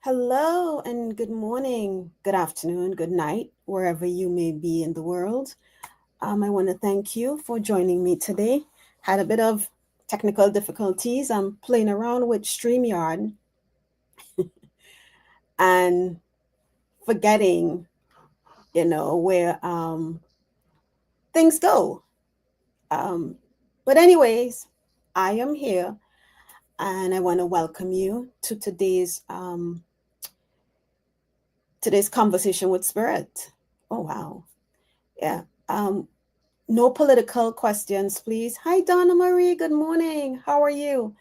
Hello and good morning, good afternoon, good night, wherever you may be in the world. I want to thank you for joining me today. Had a bit of technical difficulties. I'm playing around with StreamYard and forgetting, where things go. Um, but anyways, I am here and I want to welcome you to today's conversation with Spirit. Oh wow. Yeah. No political questions, please. Hi, Donna Marie. Good morning. How are you?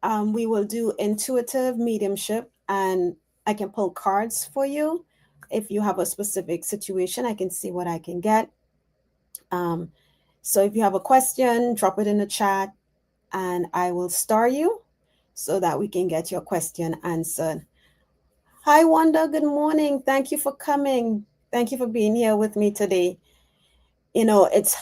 We will do intuitive mediumship, and I can pull cards for you. If you have a specific situation, I can see what I can get. Um, so if you have a question, drop it in the chat, and I will star you so that we can get your question answered. Hi, Wanda. Good morning. Thank you for coming. Thank you for being here with me today. It's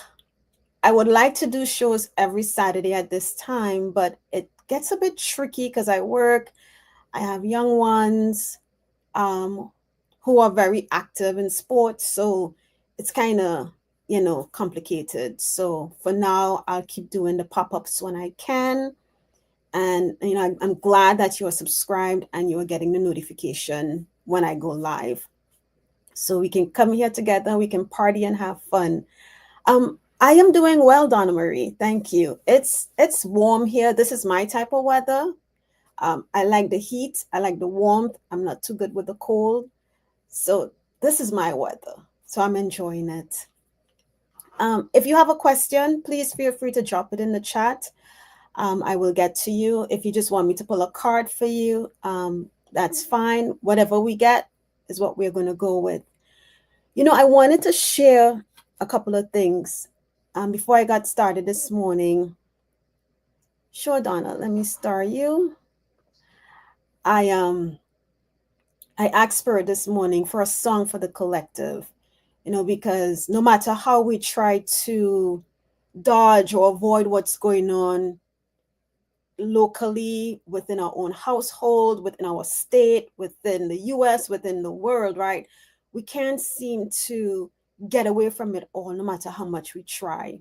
I would like to do shows every Saturday at this time, but it gets a bit tricky because I work. I have young ones um, who are very active in sports, so it's kind of complicated. So for now, I'll keep doing the pop-ups when I can, and I'm glad that you are subscribed and you are getting the notification when I go live, so we can come here together, we can party and have fun. I am doing well, Donna Marie. Thank you. It's warm here. This is my type of weather. I like the heat. I like the warmth. I'm not too good with the cold. So this is my weather. So I'm enjoying it. If you have a question, please feel free to drop it in the chat. I will get to you. If you just want me to pull a card for you, that's fine. Whatever we get is what we're going to go with. I wanted to share a couple of things before I got started this morning. Sure, Donna, let me start you. I asked Spirit this morning for a song for the collective, because no matter how we try to dodge or avoid what's going on locally within our own household, within our state, within the US, within the world, right? We can't seem to get away from it all, no matter how much we try.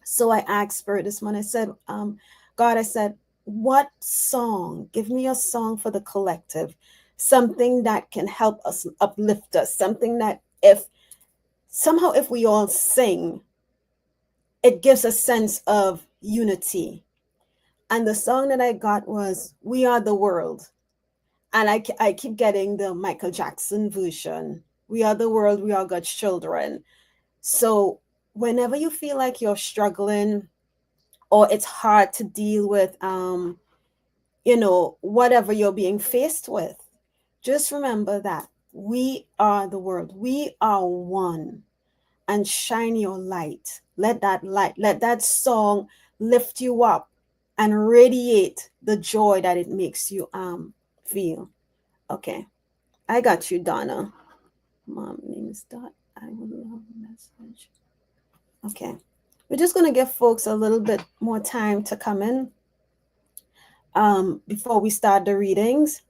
So I asked Spirit this morning, I said, God, I said, what song? Give me a song for the collective, something that can help us, uplift us, something that if we all sing, it gives a sense of unity. And the song that I got was We Are the World. And I keep getting the Michael Jackson version. We are the world, we are God's children. So whenever you feel like you're struggling or it's hard to deal with whatever you're being faced with, just remember that we are the world, we are one, and shine your light. Let that song lift you up and radiate the joy that it makes you feel. Okay, I got you, Donna. Mom name is Dot. I would love a message. Okay, we're just gonna give folks a little bit more time to come in before we start the readings.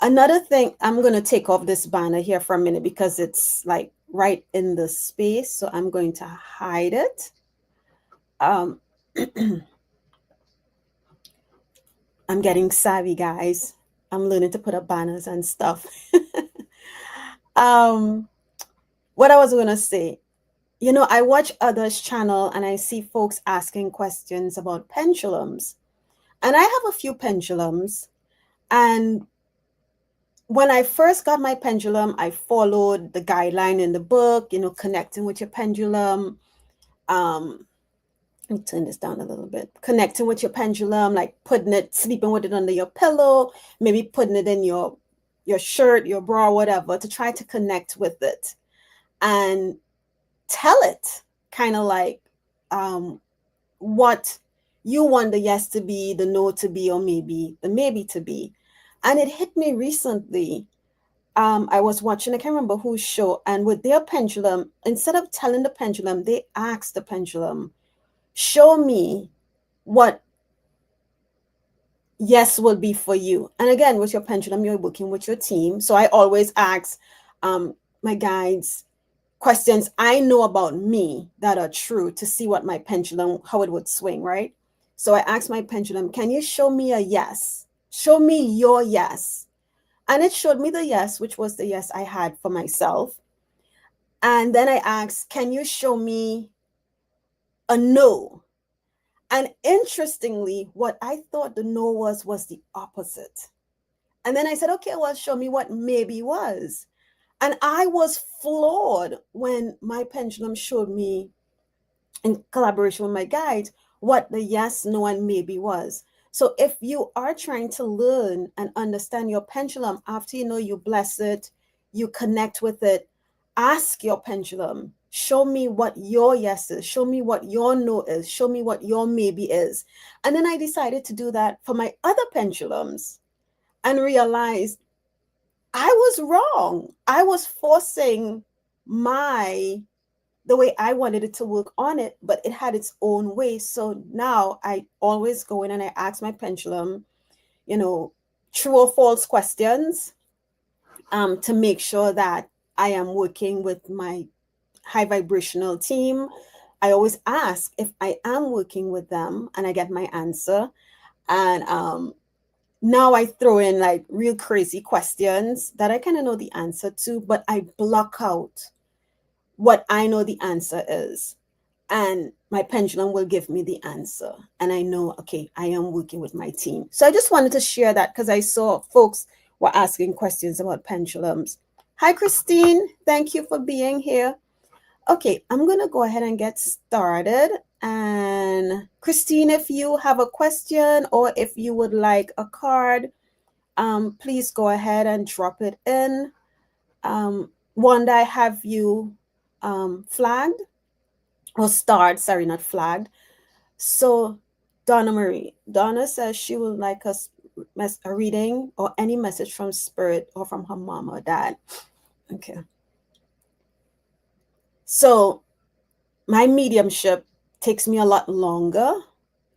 Another thing, I'm going to take off this banner here for a minute because it's like right in the space. So I'm going to hide it. I'm getting savvy, guys. I'm learning to put up banners and stuff. What I was going to say, I watch others' channel and I see folks asking questions about pendulums. And I have a few pendulums. And when I first got my pendulum, I followed the guideline in the book, connecting with your pendulum. Let me turn this down a little bit. Connecting with your pendulum, like sleeping with it under your pillow, maybe putting it in your shirt, your bra, whatever, to try to connect with it and tell it kind of like what you want the yes to be, the no to be, or maybe the maybe to be. And it hit me recently. I was watching, I can't remember whose show, and with their pendulum, instead of telling the pendulum, they asked the pendulum, show me what yes will be for you. And again, with your pendulum, you're working with your team. So I always ask um, my guides questions I know about me that are true to see what my pendulum, how it would swing, right? So I asked my pendulum, can you show me a yes? Show me your yes. And it showed me the yes, which was the yes I had for myself. And then I asked, can you show me a no? And interestingly, what I thought the no was the opposite. And then I said, okay, well, show me what maybe was. And I was floored when my pendulum showed me, in collaboration with my guides, what the yes, no, and maybe was. So if you are trying to learn and understand your pendulum after you know you bless it, you connect with it, ask your pendulum, show me what your yes is, show me what your no is, show me what your maybe is. And then I decided to do that for my other pendulums and realized I was wrong. I was forcing my the way I wanted it to work on it, but it had its own way. So now I always go in and I ask my pendulum, you know, true or false questions to make sure that I am working with my high vibrational team. I always ask if I am working with them and I get my answer. And now I throw in like real crazy questions that I kind of know the answer to, but I block out what I know the answer is. And my pendulum will give me the answer. And I know, okay, I am working with my team. So I just wanted to share that because I saw folks were asking questions about pendulums. Hi, Christine. Thank you for being here. Okay, I'm going to go ahead and get started. And Christine, if you have a question or if you would like a card, please go ahead and drop it in. Wanda, I have you flagged or starred, sorry, not flagged. So, Donna Marie, Donna says she would like a reading or any message from spirit or from her mom or dad. Okay. So, my mediumship takes me a lot longer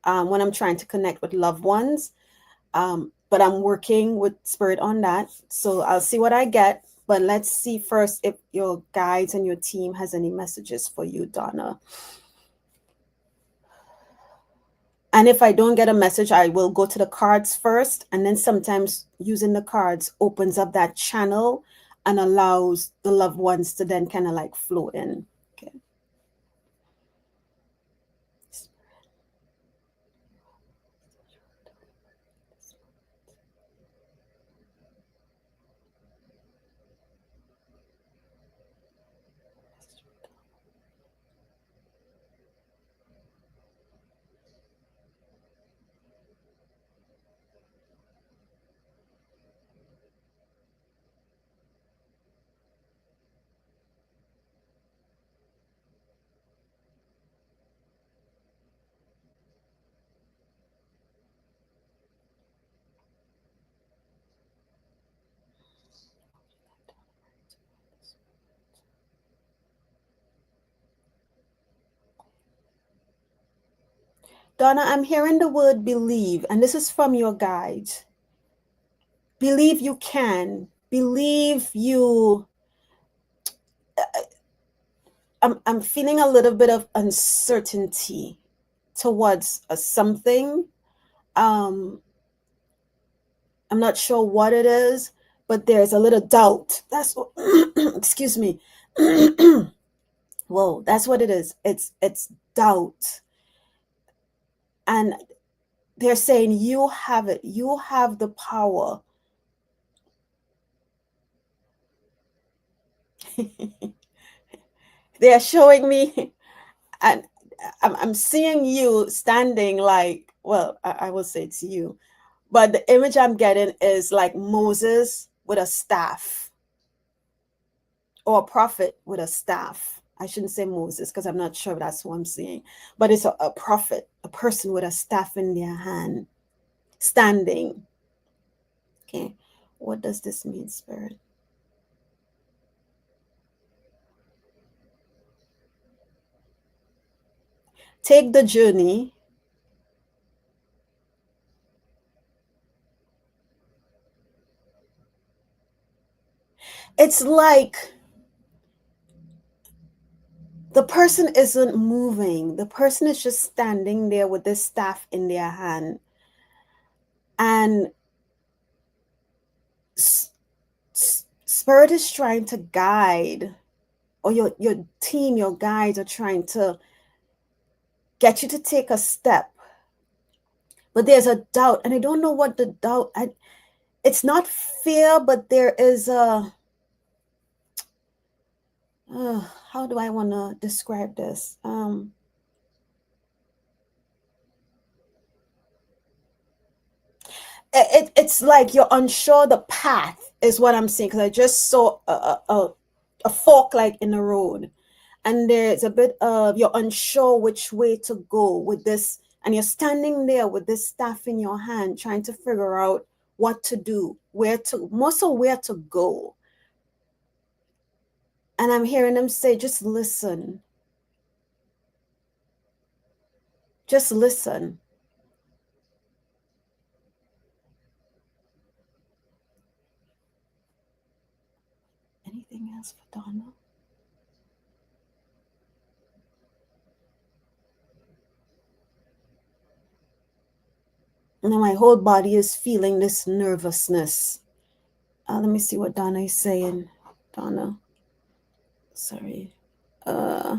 when I'm trying to connect with loved ones. But I'm working with spirit on that. So I'll see what I get. But let's see first if your guides and your team has any messages for you, Donna. And if I don't get a message, I will go to the cards first. And then sometimes using the cards opens up that channel and allows the loved ones to then kind of like flow in. Okay. Donna, I'm hearing the word believe, and this is from your guides. Believe you can. Believe you. I'm feeling a little bit of uncertainty towards something. Um, I'm not sure what it is, but there's a little doubt. That's what, excuse me. Whoa, that's what it is. It's doubt. And they're saying you have it. You have the power. They're showing me, and I'm seeing you standing like, well, I will say it's you, but the image I'm getting is like Moses with a staff or a prophet with a staff. I shouldn't say Moses because I'm not sure that's what I'm seeing, but it's a prophet, a person with a staff in their hand, standing. Okay, what does this mean, Spirit? Take the journey It's like the person isn't moving. The person is just standing there with this staff in their hand. And spirit is trying to guide, or your team, your guides are trying to get you to take a step. But there's a doubt, and I don't know what the doubt. It's not fear, but there is a. How do I want to describe this? It's like you're unsure the path is what I'm saying, because I just saw a fork like in the road, and there's a bit of you're unsure which way to go with this, and you're standing there with this staff in your hand trying to figure out what to do, where to, more so where to go. And I'm hearing them say, just listen, just listen. Anything else for Donna? Now my whole body is feeling this nervousness. Let me see what Donna is saying. Donna, sorry. Uh,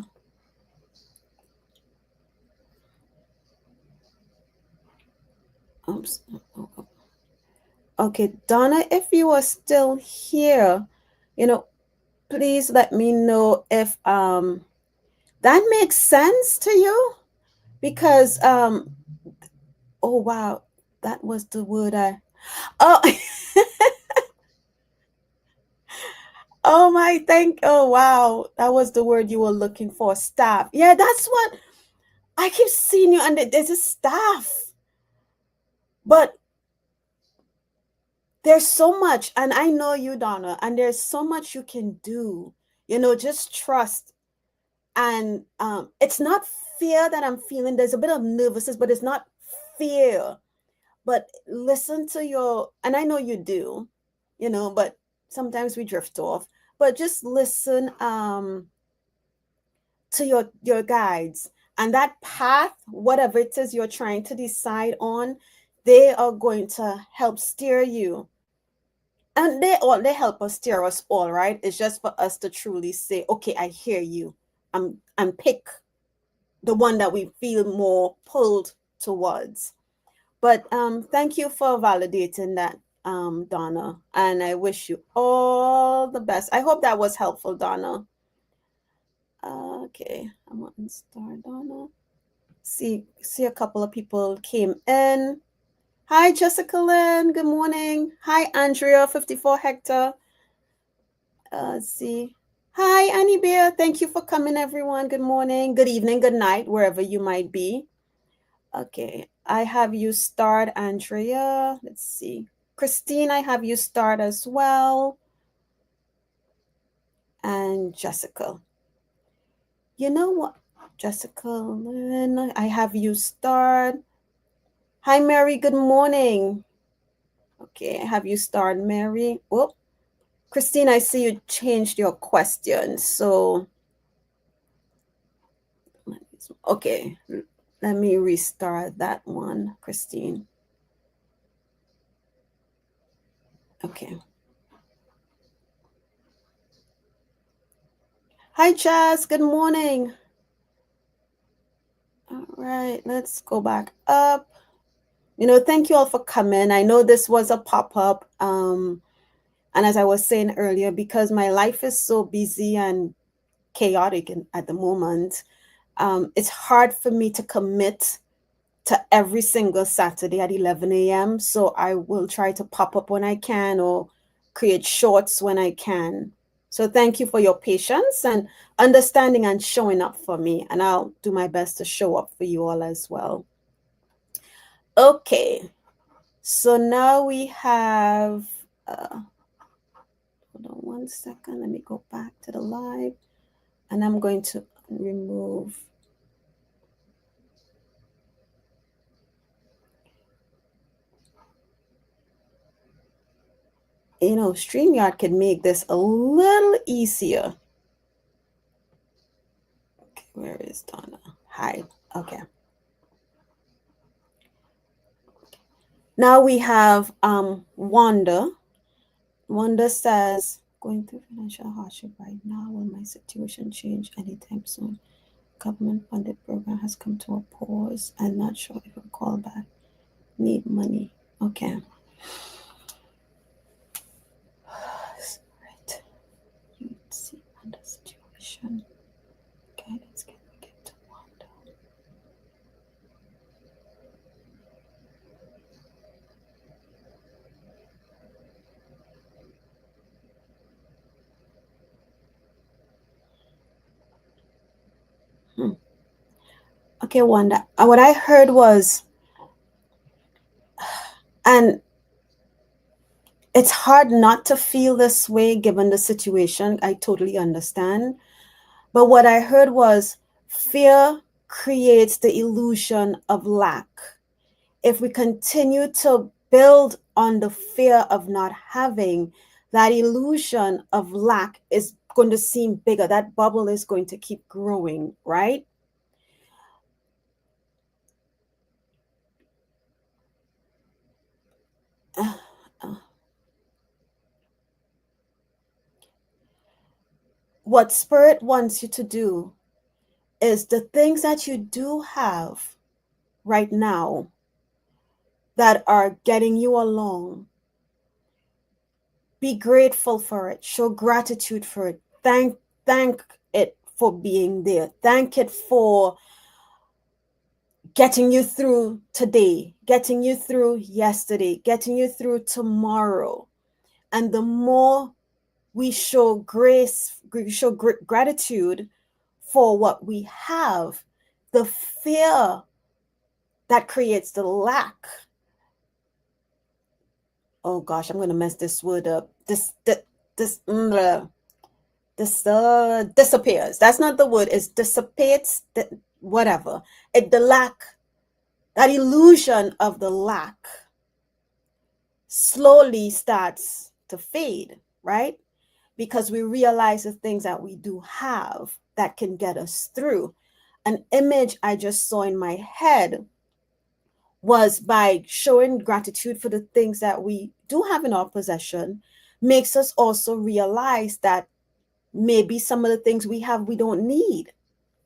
oops. Okay, Donna, if you are still here, you know, please let me know if that makes sense to you, because oh wow, that was the word I oh oh my thank oh wow, that was the word you were looking for, staff. Yeah, that's what I keep seeing you under. There's a staff, but there's so much, and I know you, Donna, and there's so much you can do. Just trust. And it's not fear that I'm feeling. There's a bit of nervousness, but it's not fear. But listen to your, and I know you do, but sometimes we drift off. But just listen to your guides, and that path, whatever it is you're trying to decide on, they are going to help steer you. And they help us steer us all, right? It's just for us to truly say, okay, I hear you. I'm pick the one that we feel more pulled towards. But thank you for validating that, Donna. And I wish you all the best. I hope that was helpful, Donna. Okay, I'm on star Donna. See a couple of people came in. Hi, Jessica Lynn. Good morning. Hi, Andrea, 54 Hector. Let's see. Hi, Annie Bear. Thank you for coming, everyone. Good morning, good evening, good night, wherever you might be. Okay, I have you start, Andrea. Let's see. Christine, I have you start as well. And Jessica. You know what? Jessica, Lynn, I have you start. Hi, Mary. Good morning. Okay, I have you start, Mary. Oh, Christine, I see you changed your question. So, okay, let me restart that one, Christine. Okay. Hi, Jazz. Good morning. All right, let's go back up. Thank you all for coming. I know this was a pop-up. And as I was saying earlier, because my life is so busy and chaotic at the moment, it's hard for me to commit to every single Saturday at 11 a.m. So I will try to pop up when I can, or create shorts when I can. So thank you for your patience and understanding and showing up for me. And I'll do my best to show up for you all as well. Okay. So now we have, hold on one second. Let me go back to the live. And I'm going to remove. StreamYard can make this a little easier. Okay, where is Donna? Hi. Okay. Now we have Wanda. Wanda says, going through financial hardship right now. Will my situation change anytime soon? Government-funded program has come to a pause. I'm not sure if I'll call back. Need money. Okay. Right. You see under situation. Guidance can we get to Wanda? Okay, Wanda. What I heard was, and it's hard not to feel this way given the situation. I totally understand. But what I heard was fear creates the illusion of lack. If we continue to build on the fear of not having, that illusion of lack is going to seem bigger. That bubble is going to keep growing, right? What Spirit wants you to do is the things that you do have right now that are getting you along. Be grateful for it. Show gratitude for it. Thank it for being there. Thank it for getting you through today, getting you through yesterday, getting you through tomorrow. And the more we show grace, show gratitude for what we have, the fear that creates the lack. Oh gosh, I'm going to mess this word up. This disappears. That's not the word. It dissipates. Whatever. The lack, that illusion of the lack, slowly starts to fade, right? Because we realize the things that we do have that can get us through. An image I just saw in my head was by showing gratitude for the things that we do have in our possession, makes us also realize that maybe some of the things we have we don't need.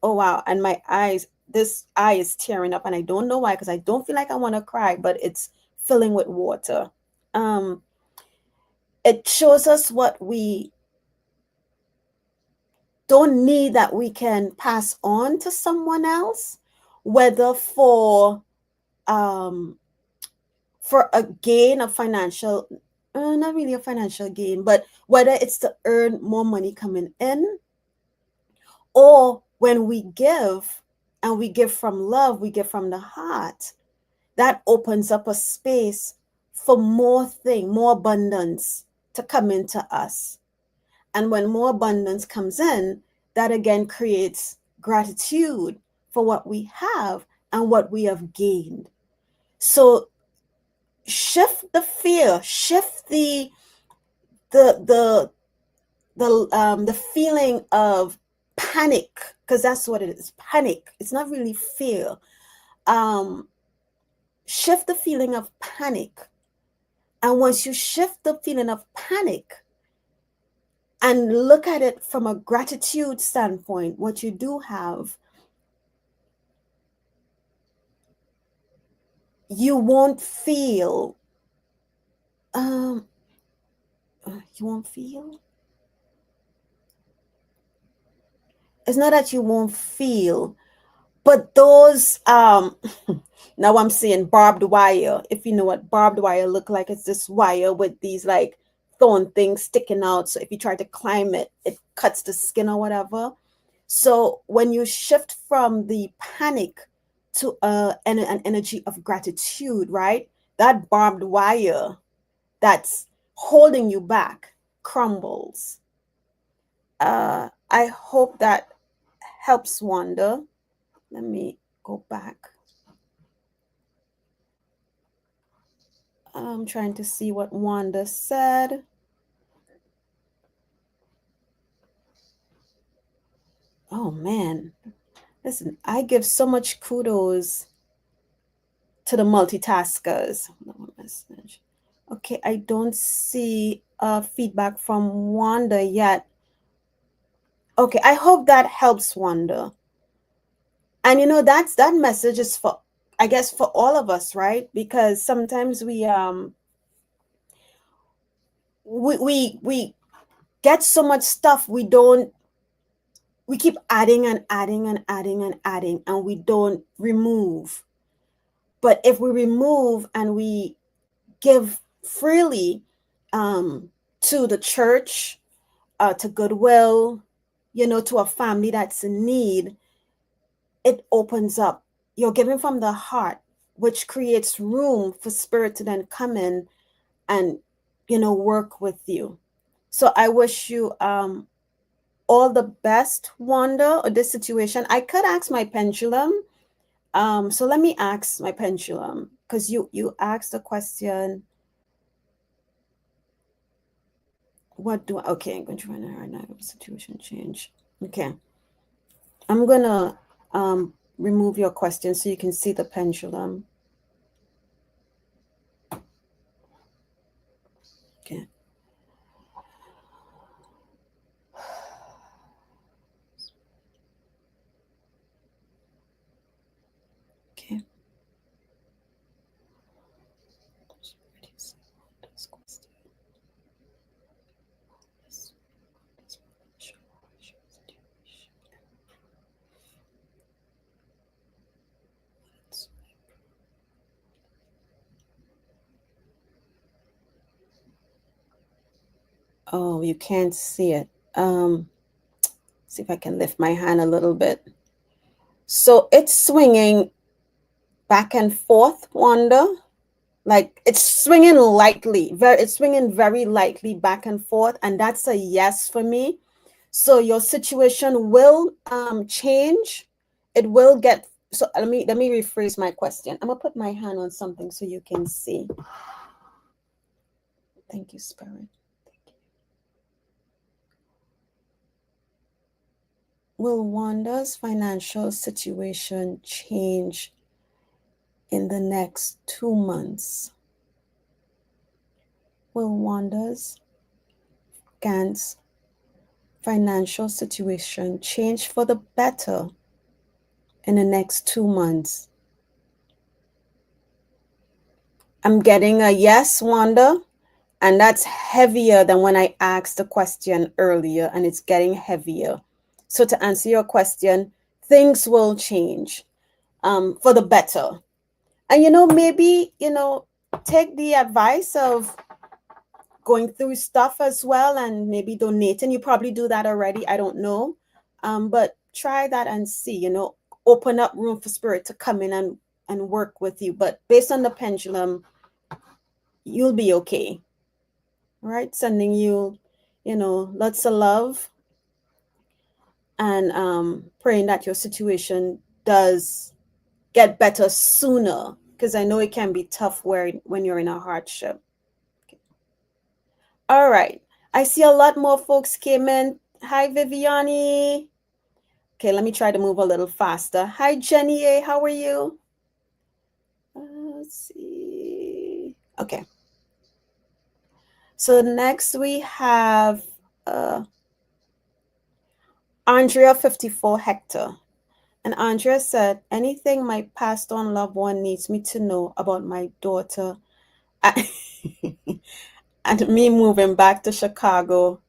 Oh wow, and my eyes, this eye is tearing up and I don't know why, because I don't feel like I want to cry, but it's filling with water. It shows us what we don't need that we can pass on to someone else, whether for a gain of financial, not really a financial gain, but whether it's to earn more money coming in, or when we give and we give from love, we give from the heart, that opens up a space for more abundance to come into us. And when more abundance comes in, that again creates gratitude for what we have and what we have gained. So shift the fear, shift the feeling of panic, because that's what it is, panic. It's not really fear. Shift the feeling of panic. And once you shift the feeling of panic and look at it from a gratitude standpoint, what you do have, you won't feel, you won't feel, it's not that you won't feel, but those, now I'm seeing barbed wire. If you know what barbed wire look like, it's this wire with these like thorn things sticking out. So if you try to climb it, it cuts the skin or whatever. So when you shift from the panic to an energy of gratitude, right? That barbed wire that's holding you back crumbles. I hope that helps, Wanda. Let me go back. I'm trying to see what Wanda said. Oh man, listen, I give so much kudos to the multitaskers. Message. Okay, I don't see feedback from Wanda yet. Okay, I hope that helps Wanda. And that message is for, I guess, for all of us, right? Because sometimes we get so much stuff, we keep adding and adding and adding and adding, and we don't remove. But if we remove and we give freely to the church, to Goodwill, to a family that's in need, it opens up. You're giving from the heart, which creates room for spirit to then come in and, work with you. So I wish you all the best, Wanda, or this situation. I could ask my pendulum. So let me ask my pendulum, because you asked the question. What do I, okay, I'm going to run a now situation change. Okay. I'm gonna remove your question so you can see the pendulum. Okay. Okay. Oh, you can't see it. See if I can lift my hand a little bit. So it's swinging back and forth, Wanda. Like it's swinging lightly, it's swinging very lightly back and forth, and that's a yes for me. So your situation will change. It will get, so let me rephrase my question. I'm gonna put my hand on something so you can see. Thank you, Spirit. Thank you. Will Wanda's financial situation change in the next 2 months? Will Wanda's Gant's financial situation change for the better in the next 2 months? I'm getting a yes, Wanda, and that's heavier than when I asked the question earlier, and it's getting heavier. So to answer your question, things will change for the better. And maybe take the advice of going through stuff as well, and maybe donating. You probably do that already, I don't know, but try that and see, open up room for spirit to come in and work with you. But based on the pendulum, you'll be okay. All right, sending you lots of love, and praying that your situation does get better sooner, because I know it can be tough when you're in a hardship. Okay. All right, I see a lot more folks came in. Hi, Viviani. Okay, let me try to move a little faster. Hi, Jenny A. How are you? Let's see. Okay. So next we have Andrea 54 Hector. And Andrea said, anything my passed on loved one needs me to know about my daughter and me moving back to Chicago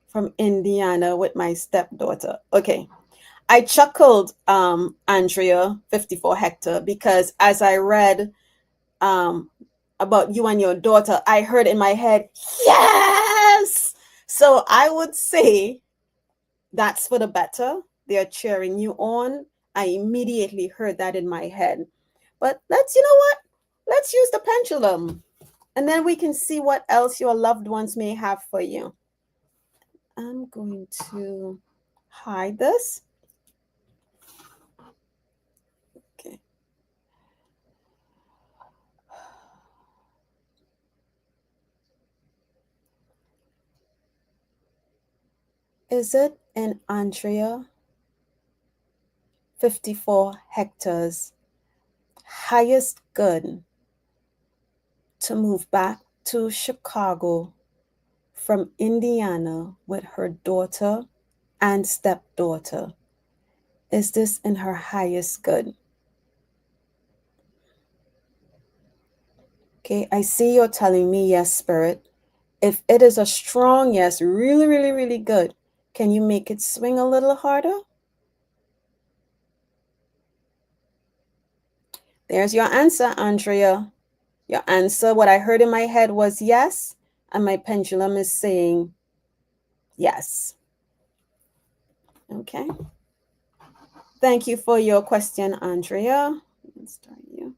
from Indiana with my stepdaughter. Okay. I chuckled, Andrea 54 Hector, because as I read about you and your daughter, I heard in my head, yes! So I would say that's for the better. They're cheering you on. I immediately heard that in my head. But let's use the pendulum, and then we can see what else your loved ones may have for you. I'm going to hide this. Okay. Is it in Andrea 54 hectares, highest good to move back to Chicago from Indiana with her daughter and stepdaughter. Is this in her highest good? Okay, I see you're telling me yes, Spirit. If it is a strong yes, really, really, really good, can you make it swing a little harder? There's your answer, Andrea. Your answer, what I heard in my head was yes, and my pendulum is saying yes. Okay. Thank you for your question, Andrea. Let's start you.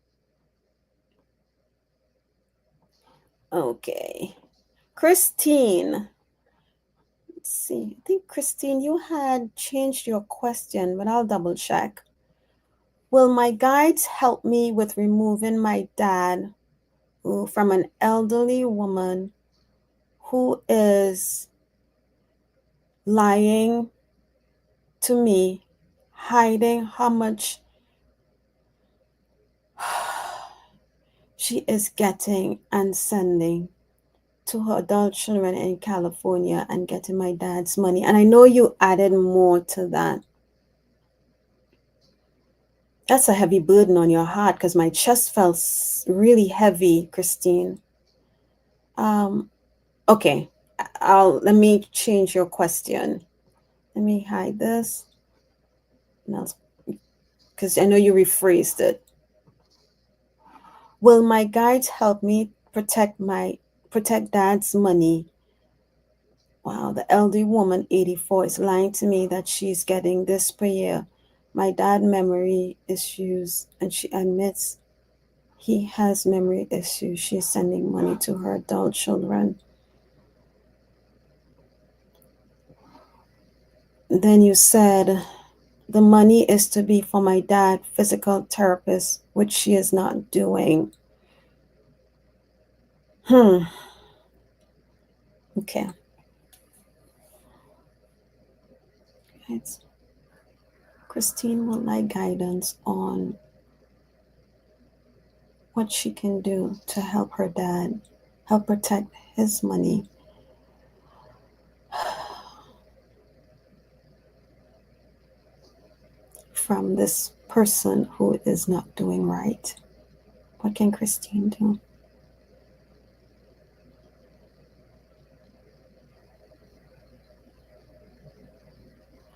Okay. Christine. Let's see. I think, Christine, you had changed your question, but I'll double check. Will my guides help me with removing my dad from an elderly woman who is lying to me, hiding how much she is getting and sending to her adult children in California and getting my dad's money? And I know you added more to that. That's a heavy burden on your heart, because my chest felt really heavy, Christine. Okay, let me change your question. Let me hide this, because I know you rephrased it. Will my guides help me protect dad's money? Wow, the elderly woman, 84, is lying to me that she's getting this per year. My dad memory issues, and she admits he has memory issues. She's sending money to her adult children. Then you said the money is to be for my dad, physical therapist, which she is not doing. Okay. Christine would like guidance on what she can do to help her dad, help protect his money. From this person who is not doing right. What can Christine do?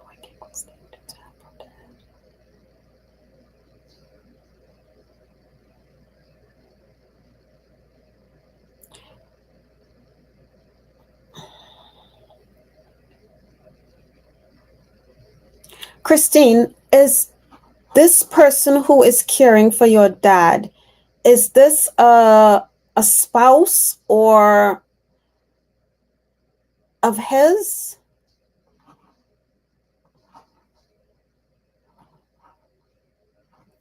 What can Christine do to help her dad? Christine, is this person who is caring for your dad, is this a spouse or of his?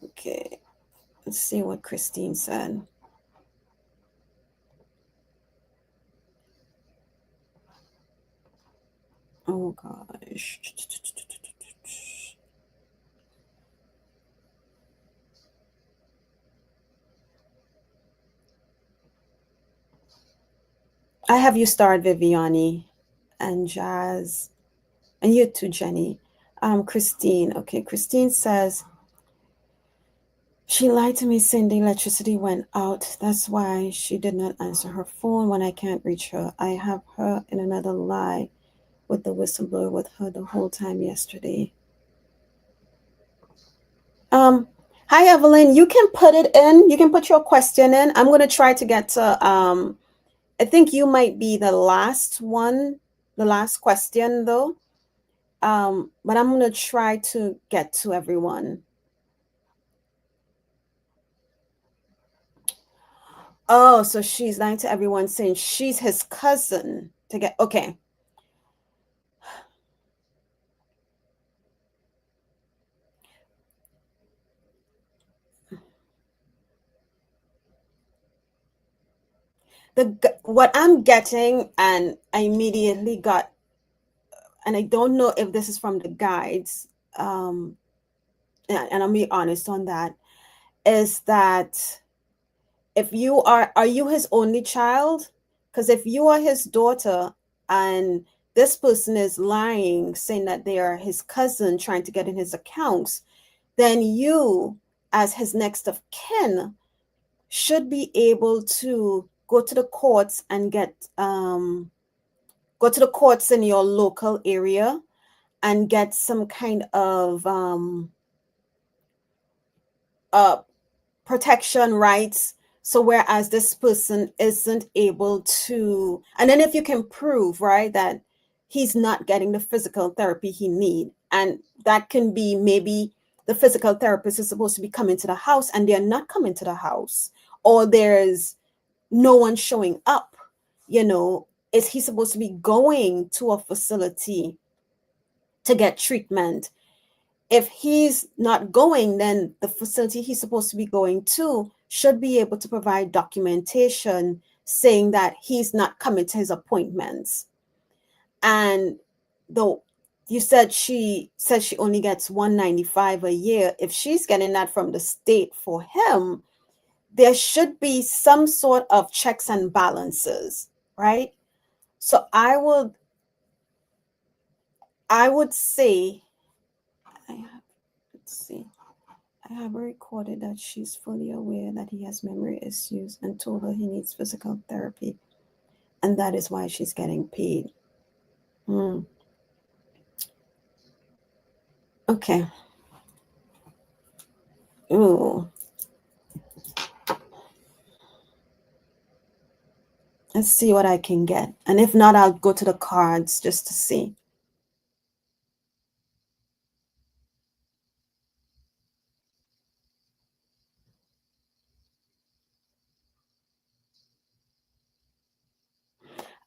Okay, let's see what Christine said. Oh gosh. I have you start, Viviani and Jazz, and you too, Jenny. Christine. Okay, Christine says, she lied to me saying the electricity went out. That's why she did not answer her phone when I can't reach her. I have her in another lie with the whistleblower with her the whole time yesterday. Hi, Evelyn. You can put it in. You can put your question in. I'm going to try to get to, I think you might be the last one, the last question though. But I'm going to try to get to everyone. Oh, so she's lying to everyone saying she's his cousin to get, okay. What I'm getting, and I immediately got, and I don't know if this is from the guides, and I'll be honest on that, is that if are you his only child? Because if you are his daughter and this person is lying, saying that they are his cousin trying to get in his accounts, then you, as his next of kin, should be able to go to the courts and go to the courts in your local area and get some kind of uh, protection rights. So whereas this person isn't able to, and then if you can prove, right, that he's not getting the physical therapy he need, and that can be maybe the physical therapist is supposed to be coming to the house and they're not coming to the house, or there's no one showing up, is he supposed to be going to a facility to get treatment? If he's not going, then the facility he's supposed to be going to should be able to provide documentation saying that he's not coming to his appointments. And though you said she said she only gets $195 a year, if she's getting that from the state for him, there should be some sort of checks and balances, right? So I would say, let's see. I have recorded that she's fully aware that he has memory issues and told her he needs physical therapy, and that is why she's getting paid. Okay. Ooh. Let's see what I can get. And if not, I'll go to the cards just to see.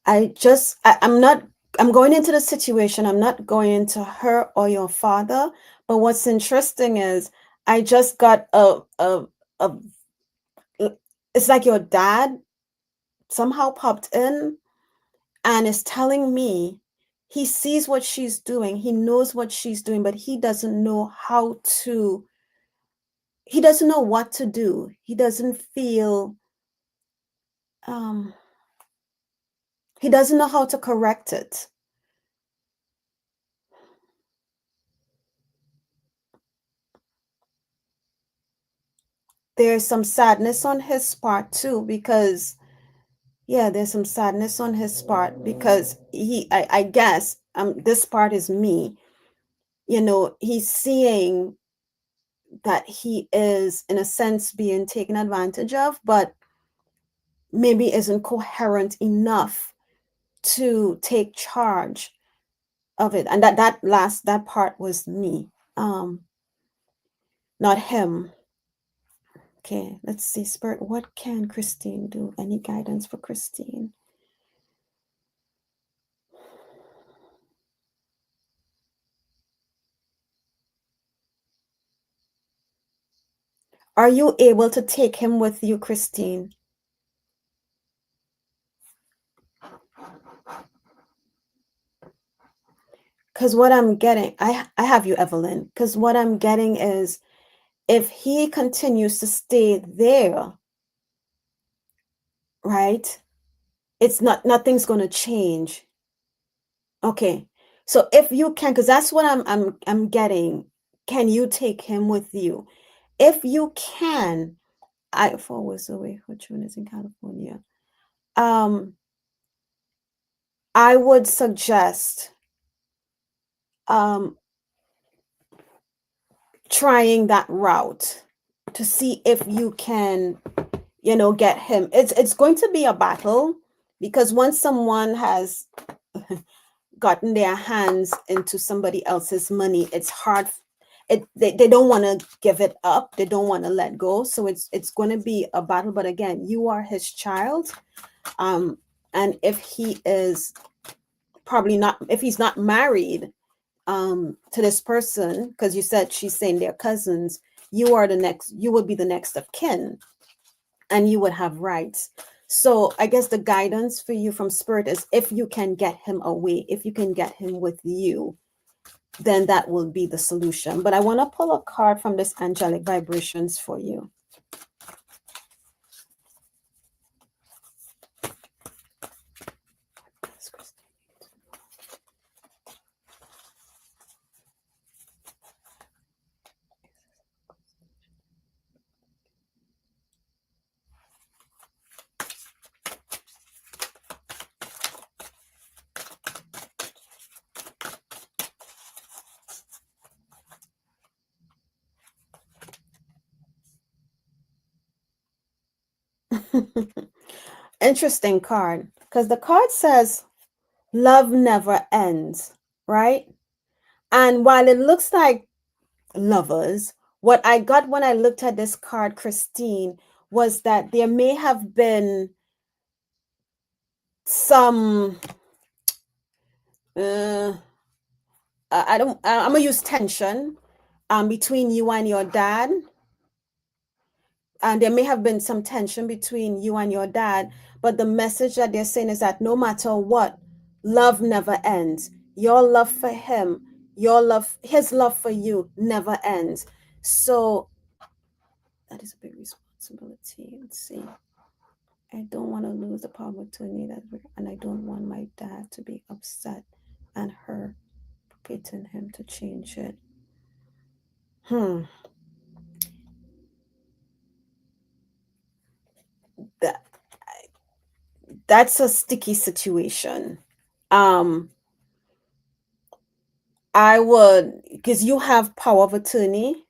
I'm going into the situation. I'm not going into her or your father. But what's interesting is I just got a it's like your dad somehow popped in and is telling me he sees what she's doing. He knows what she's doing, but he doesn't know he doesn't know what to do. He doesn't feel, um, he doesn't know how to correct it. There's some sadness on his part too, because yeah, there's some sadness on his part because I guess, this part is me, he's seeing that he is in a sense being taken advantage of, but maybe isn't coherent enough to take charge of it. And that part was me, not him. Okay, let's see, Spirit, what can Christine do? Any guidance for Christine? Are you able to take him with you, Christine? Because what I'm getting, I have you, Evelyn, because what I'm getting is if he continues to stay there, right, nothing's going to change. Okay. So if you can, because that's what I'm getting, can you take him with you? If you can, 4 weeks away, which one is in California? I would suggest um trying that route to see if you can, get him. It's going to be a battle because once someone has gotten their hands into somebody else's money, it's hard. They don't want to give it up. They don't want to let go. So it's going to be a battle. But again, you are his child. And if he is probably not, if he's not married to this person, because you said she's saying they're cousins, you would be the next of kin and you would have rights. So I guess the guidance for you from Spirit is if you can get him away, if you can get him with you, then that will be the solution. But I want to pull a card from this angelic vibrations for you. Interesting card, because the card says love never ends, right? And while it looks like lovers, what I got when I looked at this card, Christine, was that there may have been some I'm gonna use tension between you and your dad, and there may have been some tension between you and your dad, but the message that they're saying is that no matter what, love never ends. Your love for him, your love, his love for you never ends. So that is a big responsibility. Let's see. I don't want to lose the power of attorney, and I don't want my dad to be upset and her getting him to change it. That that's a sticky situation. I would, because you have power of attorney.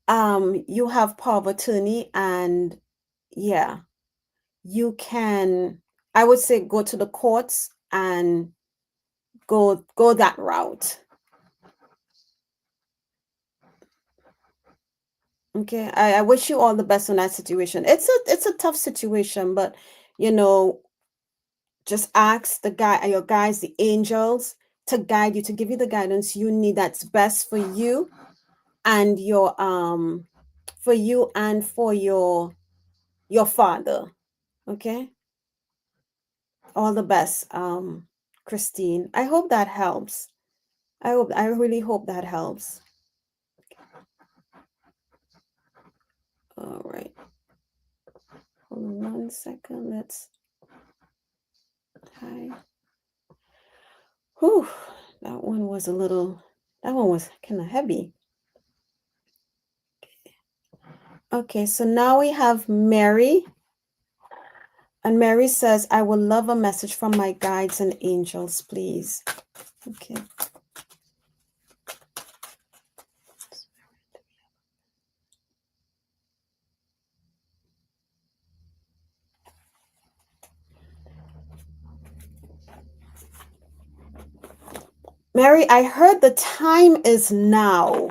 You have power of attorney, and yeah, you can, I would say, go to the courts and go that route. Okay, I wish you all the best in that situation. It's a tough situation, but you know, just ask the guy, your guys, the angels, to guide you, to give you the guidance you need that's best for you and your for you and for your father. Okay, all the best, Christine. I hope that helps. I really hope that helps. All right, hold on 1 second. Let's hi. Whew, that one was kind of heavy. Okay, so now we have Mary. And Mary says, I would love a message from my guides and angels, please. Okay. Mary, I heard the time is now.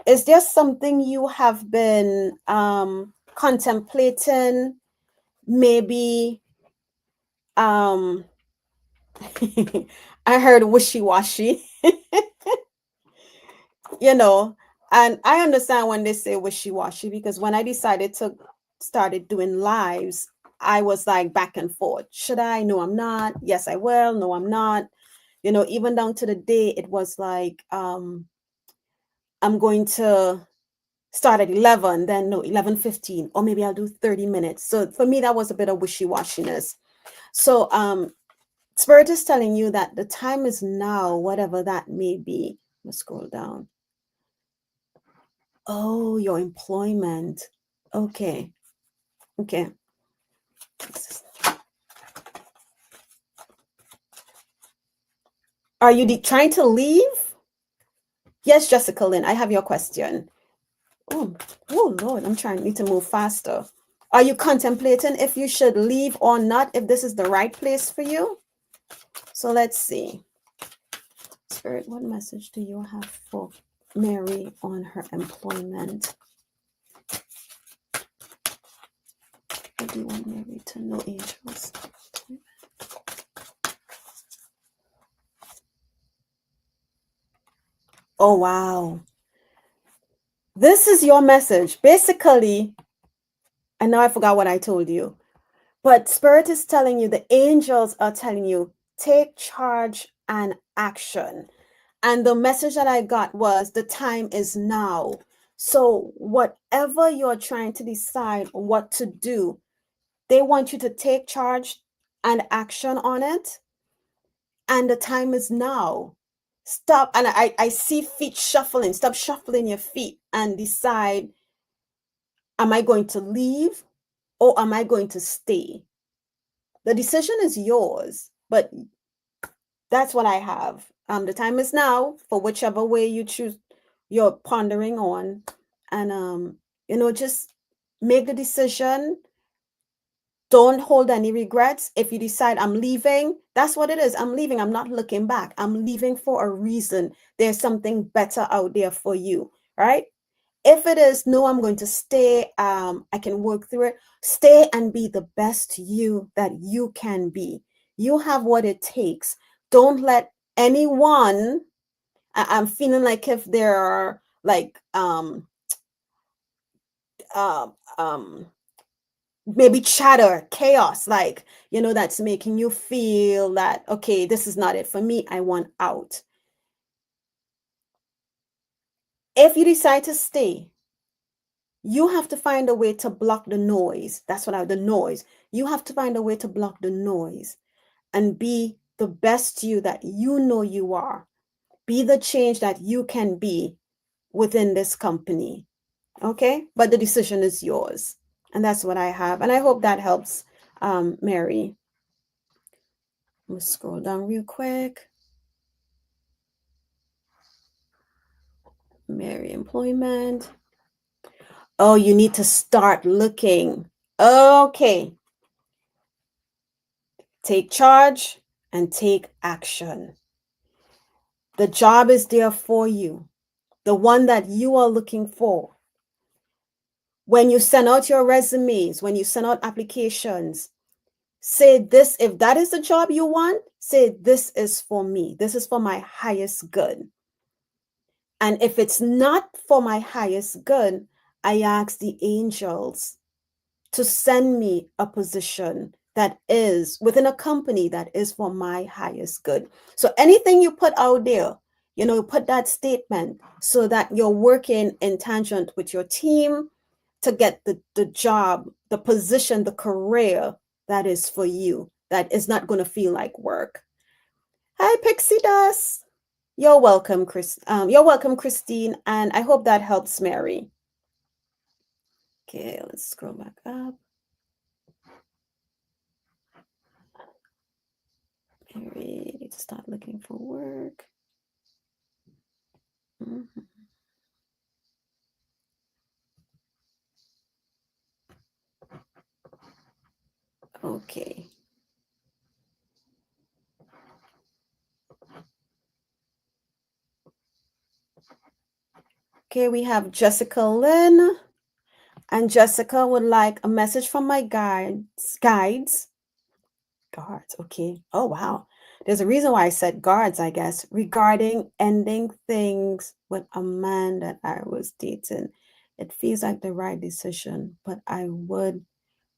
Is there something you have been contemplating? Maybe I heard wishy-washy. You know, and I understand when they say wishy-washy, because when I decided to started doing lives, I was like back and forth. Should I? No, I'm not. Yes, I will. No, I'm not. You know, even down to the day it was like I'm going to start at 11, then no, 11:15, or maybe I'll do 30 minutes. So for me that was a bit of wishy-washiness. So Spirit is telling you that the time is now, whatever that may be. Let's scroll down. Oh, your employment. Okay. Okay. Are you trying to leave? Yes, Jessica Lynn, I have your question. Oh, Lord, need to move faster. Are you contemplating if you should leave or not, if this is the right place for you? So let's see. Spirit, what message do you have for Mary on her employment? What do you want Mary to know, angels? Oh, wow. This is your message. Basically, I know I forgot what I told you, but Spirit is telling you, the angels are telling you take charge and action. And the message that I got was the time is now. So, whatever you're trying to decide what to do, they want you to take charge and action on it. And the time is now. Stop. And I see feet shuffling. Stop shuffling your feet and decide, am I going to leave or am I going to stay? The decision is yours, but that's what I have. The time is now for whichever way you choose, you're pondering on. And, just make the decision. Don't hold any regrets. If you decide I'm leaving, that's what it is. I'm leaving. I'm not looking back. I'm leaving for a reason. There's something better out there for you, right? If it is, no, I'm going to stay, I can work through it. Stay and be the best you that you can be. You have what it takes. Don't let anyone, I'm feeling like if there are like, um, um, maybe chatter, chaos, like, that's making you feel that, okay, this is not it for me. I want out. If you decide to stay, you have to find a way to block the noise. That's the noise. You have to find a way to block the noise and be the best you that you know you are. Be the change that you can be within this company. Okay? But the decision is yours. And that's what I have. And I hope that helps, Mary. I'm going to scroll down real quick. Mary, employment. Oh, you need to start looking. Okay. Take charge and take action. The job is there for you, the one that you are looking for. When you send out your resumes, when you send out applications, say this, if that is the job you want, say this is for me. This is for my highest good. And if it's not for my highest good, I ask the angels to send me a position that is within a company that is for my highest good. So anything you put out there, put that statement so that you're working in tangent with your team to get the job, the position, the career that is for you, that is not going to feel like work. Hi, Pixie Dust. You're welcome, you're welcome, Christine, and I hope that helps Mary. Okay, let's scroll back up. Mary, need to start looking for work. Mm-hmm. Okay. Okay, we have Jessica Lynn. And Jessica would like a message from my guards. Okay. Oh, wow. There's a reason why I said guards, I guess, regarding ending things with a man that I was dating. It feels like the right decision, but I would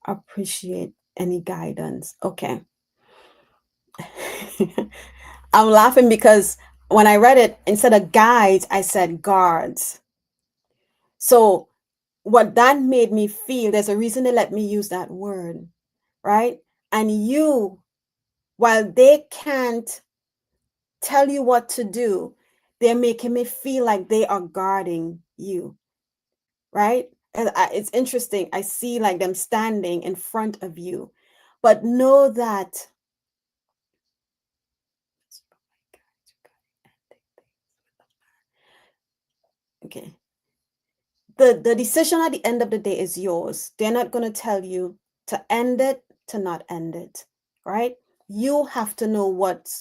appreciate any guidance. Okay. I'm laughing because when I read it, instead of guides, I said guards. So what that made me feel, there's a reason they let me use that word, right? And you, while they can't tell you what to do, they're making me feel like they are guarding you, right? And it's interesting. I see like them standing in front of you, but know that okay, the decision at the end of the day is yours. They're not going to tell you to end it, to not end it, right? You have to know what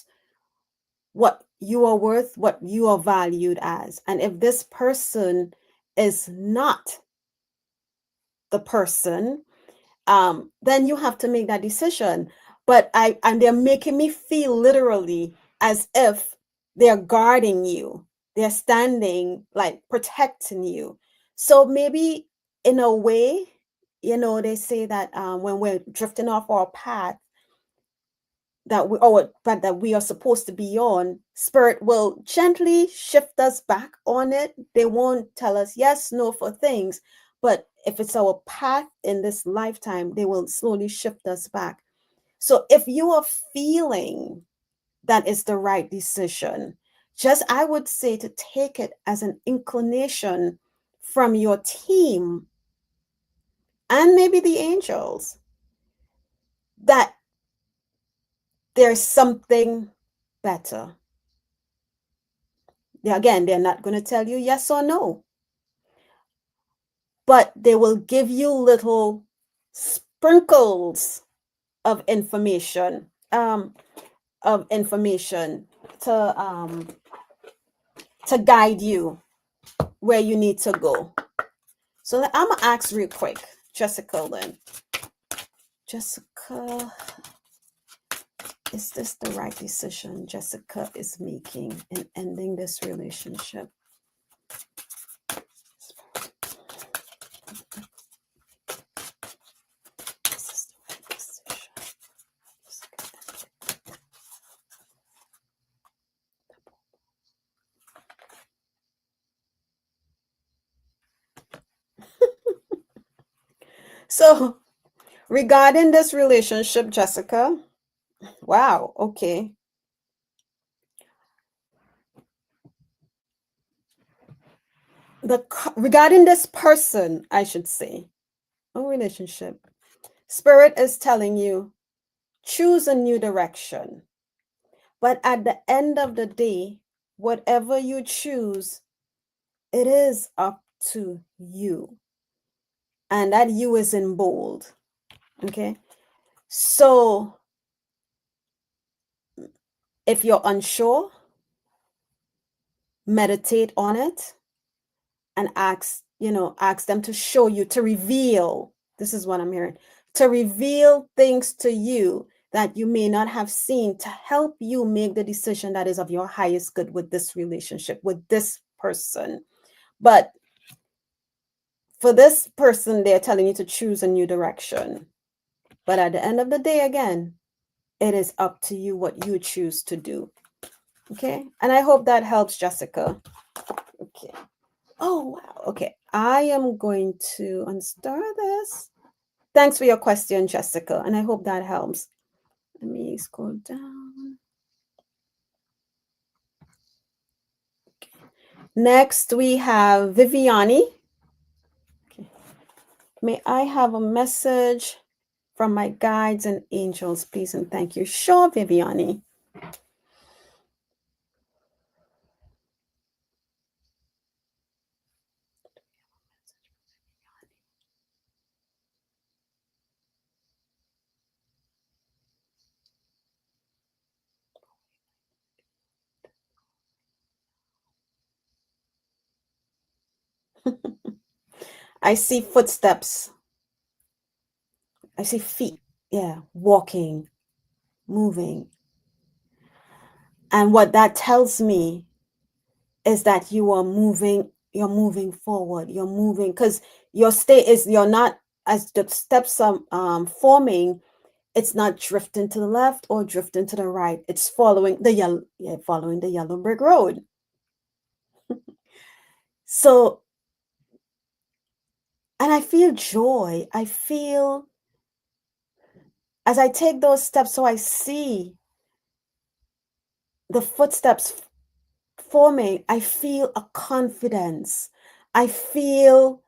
you are worth, what you are valued as. And if this person is not the person, then you have to make that decision. But and they're making me feel literally as if they're guarding you. They're standing like protecting you. So maybe in a way, they say that when we're drifting off our path, but that we are supposed to be on, Spirit will gently shift us back on it. They won't tell us yes, no for things, but if it's our path in this lifetime, they will slowly shift us back. So if you are feeling that is the right decision, just I would say to take it as an inclination from your team and maybe the angels that there's something better. Again, they're not going to tell you yes or no, but they will give you little sprinkles of information, to guide you where you need to go. So I'm gonna ask real quick, Jessica. Then, Jessica, is this the right decision Jessica is making in ending this relationship? So, regarding this relationship, Jessica, wow, okay. Regarding this person, I should say, a relationship, Spirit is telling you choose a new direction. But at the end of the day, whatever you choose, it is up to you. And that you is in bold. Okay. So if you're unsure, meditate on it and ask them to show you, to reveal. This is what I'm hearing, to reveal things to you that you may not have seen, to help you make the decision that is of your highest good with this relationship, with this person. But for this person, they're telling you to choose a new direction. But at the end of the day, again, it is up to you what you choose to do. Okay. And I hope that helps, Jessica. Okay. Oh, wow. Okay. I am going to unstar this. Thanks for your question, Jessica. And I hope that helps. Let me scroll down. Okay. Next, we have Viviani. Okay. May I have a message from my guides and angels, please and thank you. Sure, Viviani. I see footsteps. I see feet. Yeah, walking, moving. And what that tells me is that you're moving forward. You're moving because your state is, you're not, as the steps are forming, it's not drifting to the left or drifting to the right. It's following the yellow brick road. So, and I feel joy. I feel, as I take those steps, so I see the footsteps forming, I feel a confidence. I feel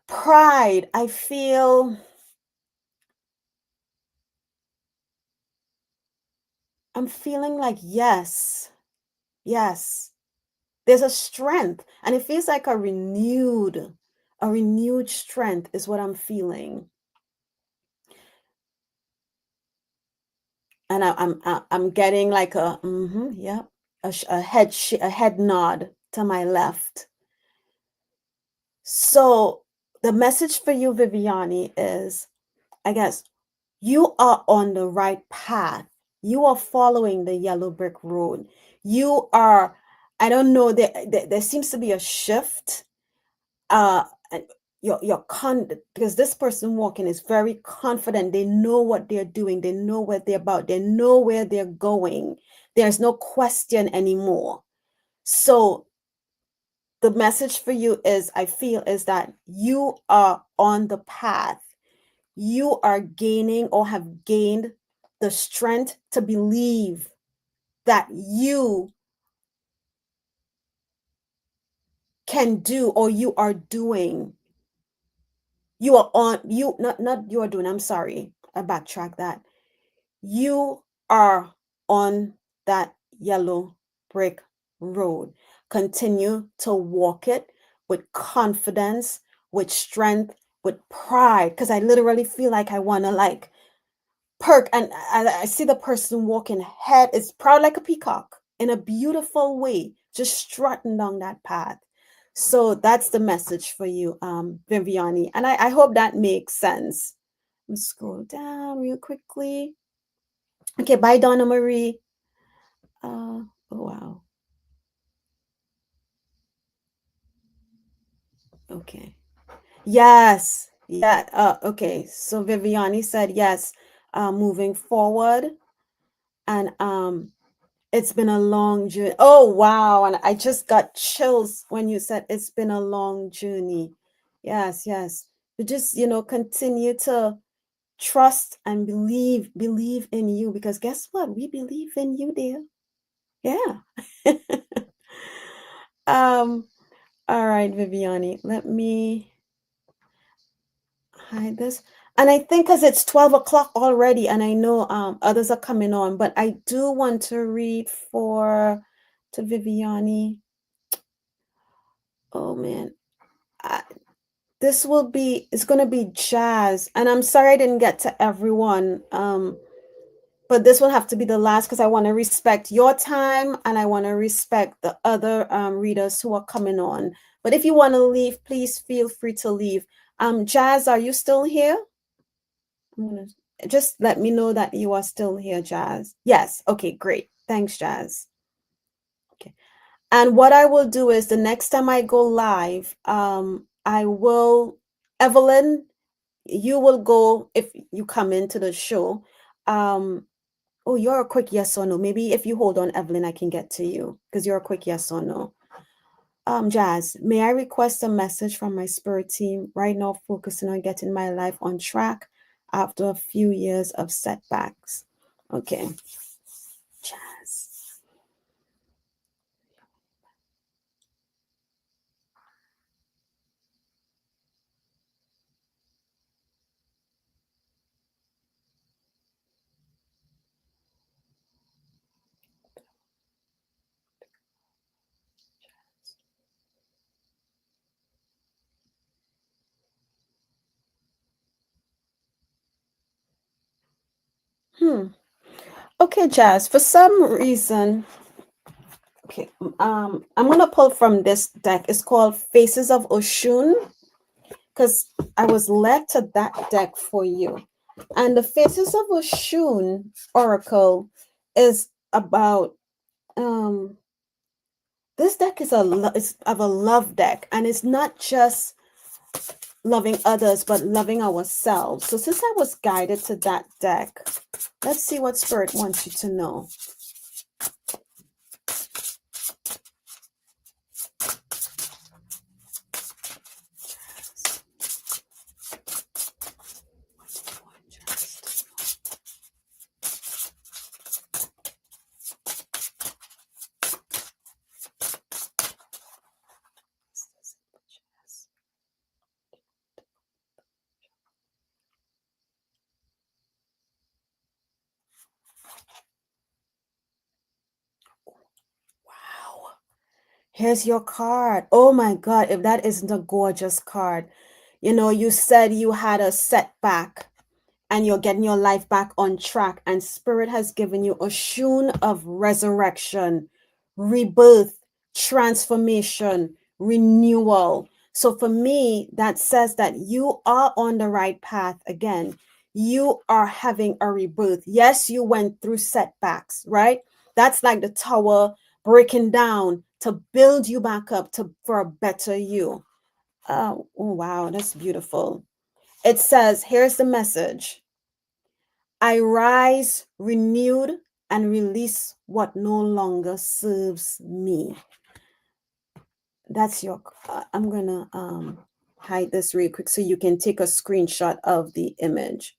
pride. I'm feeling like, yes, there's a strength, and it feels like a renewed strength is what I'm feeling. And I'm getting like a yeah, a head nod to my left. So the message for you, Viviani, is, I guess, you are on the right path. You are following the yellow brick road. You are, I don't know, there seems to be a shift. Uh, because this person walking is very confident. They know what they're doing. They know what they're about. They know where they're going. There's no question anymore. So the message for you is, I feel, is that you are on the path. You are gaining or have gained the strength to believe that you can do, or you are doing. You are on, you, not you are doing, I'm sorry. I backtrack that. You are on that yellow brick road. Continue to walk it with confidence, with strength, with pride. Because I literally feel like I want to like perk, and I see the person walking head is proud like a peacock in a beautiful way, just strutting down that path. So that's the message for you, Viviani. And I hope that makes sense. Let's scroll down real quickly. Okay, bye, Donna Marie. Oh, wow. Okay. Yes. Yeah. Okay. So Viviani said yes. Moving forward, and it's been a long journey. Oh wow! And I just got chills when you said it's been a long journey. Yes, yes. But just continue to trust and believe in you, because guess what? We believe in you, dear. Yeah. All right, Viviani, let me hide this. And I think because it's 12 o'clock already, and I know others are coming on, but I do want to read to Viviani. Oh man. I, it's going to be Jazz. And I'm sorry I didn't get to everyone. But this will have to be the last, because I want to respect your time and I want to respect the other readers who are coming on. But if you want to leave, please feel free to leave. Jazz, are you still here? I'm gonna just let me know that you are still here, Jazz. Yes. Okay, great. Thanks, Jazz. Okay. And what I will do is, the next time I go live, I will, Evelyn, you will go if you come into the show. Oh, you're a quick yes or no. Maybe if you hold on, Evelyn, I can get to you because you're a quick yes or no. Jazz, may I request a message from my spirit team right now, focusing on getting my life on track after a few years of setbacks? Okay, Jazz. Okay, Jazz. For some reason, okay, I'm gonna pull from this deck. It's called Faces of Oshun, because I was led to that deck for you. And the Faces of Oshun Oracle is about this deck is it's of a love deck, and it's not just loving others but loving ourselves. So since I was guided to that deck, let's see what Spirit wants you to know. Wow. Here's your card. Oh my God, if that isn't a gorgeous card. You said you had a setback and you're getting your life back on track, and Spirit has given you a shun of resurrection, rebirth, transformation, renewal. So for me, that says that you are on the right path again. You are having a rebirth. Yes, you went through setbacks, right? That's like the tower breaking down to build you back up for a better you. Oh, wow, that's beautiful. It says, here's the message. I rise renewed and release what no longer serves me. That's your, I'm going to hide this real quick so you can take a screenshot of the image.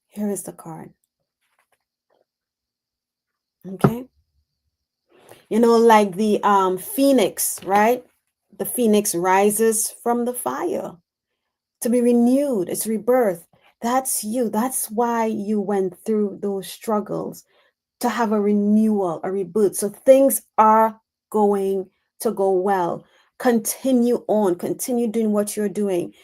Here is the card. Okay. You know, like the phoenix, right? The phoenix rises from the fire to be renewed. It's rebirth. That's you. That's why you went through those struggles, to have a renewal, a reboot. So things are going to go well. Continue on, continue doing what you're doing.